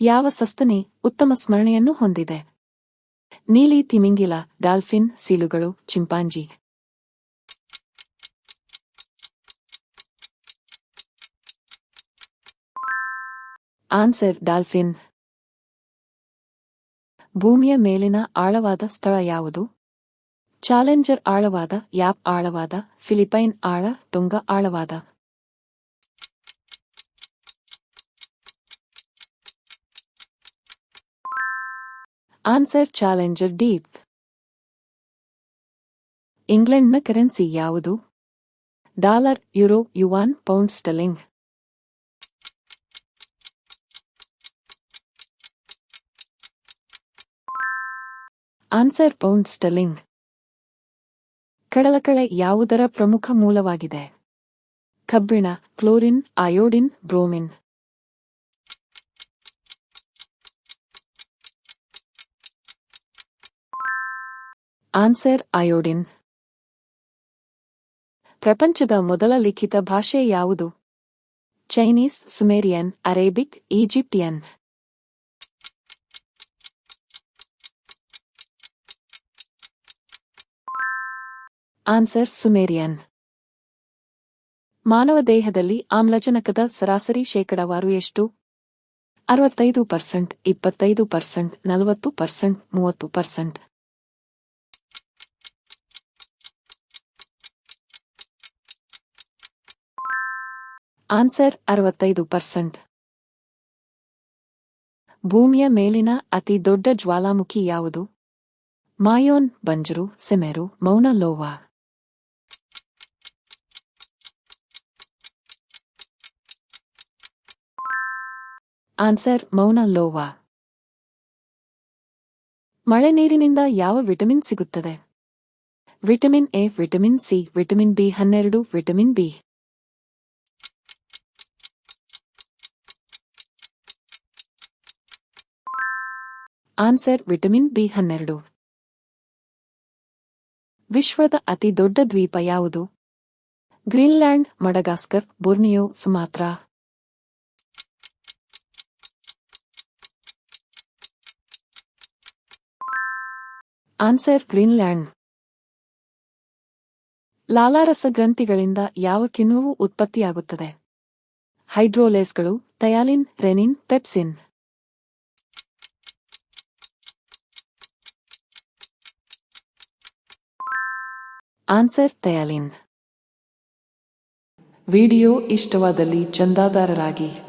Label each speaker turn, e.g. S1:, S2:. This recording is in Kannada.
S1: ಯಾವ ಸಸ್ತನಿ ಉತ್ತಮ ಸ್ಮರಣೆಯನ್ನು ಹೊಂದಿದೆ? ನೀಲಿ ತಿಮಿಂಗಿಲ, ಡಾಲ್ಫಿನ್, ಸೀಳುಗಳು, ಚಿಂಪಾಂಜಿ. Answer dolphin. ಭೂಮಿಯ ಮೇಲಿನ ಆಳವಾದ ಸ್ಥಳ ಯಾವುದು? ಚಾಲೆಂಜರ್ ಆಳವಾದ, ಯಾಪ್ ಆಳವಾದ, ಫಿಲಿಪೈನ್ ಆಳ, ಟೊಂಗ ಆಳವಾದ. Answer Challenger Deep. ಇಂಗ್ಲೆಂಡ್ನ ಕರೆನ್ಸಿ ಯಾವುದು? Dollar, euro, yuan, pound sterling. Answer pound sterling. ಕಡಲಕಳೆ ಯಾವುದರ ಪ್ರಮುಖ ಮೂಲವಾಗಿದೆ? ಕಬ್ಬಿಣ, chlorine, iodine, bromine. Answer iodine. ಪ್ರಪಂಚದ ಮೊದಲ ಲಿಖಿತ ಭಾಷೆ ಯಾವುದು? Chinese, Sumerian, Arabic, Egyptian. Answer Sumerian. ಮಾನವ ದೇಹದಲ್ಲಿ ಆಮ್ಲಜನಕದ ಸರಾಸರಿ ಶೇಕಡಾವಾರು ಎಷ್ಟು? 65%, 25%, 40%, 30%. ಆನ್ಸರ್ 65%. ಭೂಮಿಯ ಮೇಲಿನ ಅತಿ ದೊಡ್ಡ ಜ್ವಾಲಾಮುಖಿ ಯಾವುದು? ಮಾಯೋನ್, ಬಂಜರು, ಸೆಮೆರು, ಮೌನ ಲೋವಾ. ಆನ್ಸರ್ ಮೌನ ಲೋವಾ. ಮಳೆ ನೀರಿನಿಂದ ಯಾವ ವಿಟಮಿನ್ ಸಿಗುತ್ತದೆ? Vitamin A, vitamin C, vitamin ಬಿ12, vitamin B. Answer vitamin ಬಿ12. ವಿಶ್ವದ ಅತಿ ದೊಡ್ಡ ದ್ವೀಪ ಯಾವುದು? Greenland, Madagascar, ಬೊರ್ನಿಯೋ, Sumatra. Answer Greenland. ಲಾಲಾರಸ ಗ್ರಂಥಿಗಳಿಂದ ಯಾವ ಕಿಣ್ವವು ಉತ್ಪತ್ತಿಯಾಗುತ್ತದೆ? ಹೈಡ್ರೋಲೇಸ್ಗಳು, ಥಯಾಲಿನ್, ರೆನಿನ್, ಪೆಪ್ಸಿನ್. ಆನ್ಸರ್ ಥಯಾಲಿನ್. ವಿಡಿಯೋ ಇಷ್ಟವಾದಲ್ಲಿ ಚಂದಾದಾರರಾಗಿ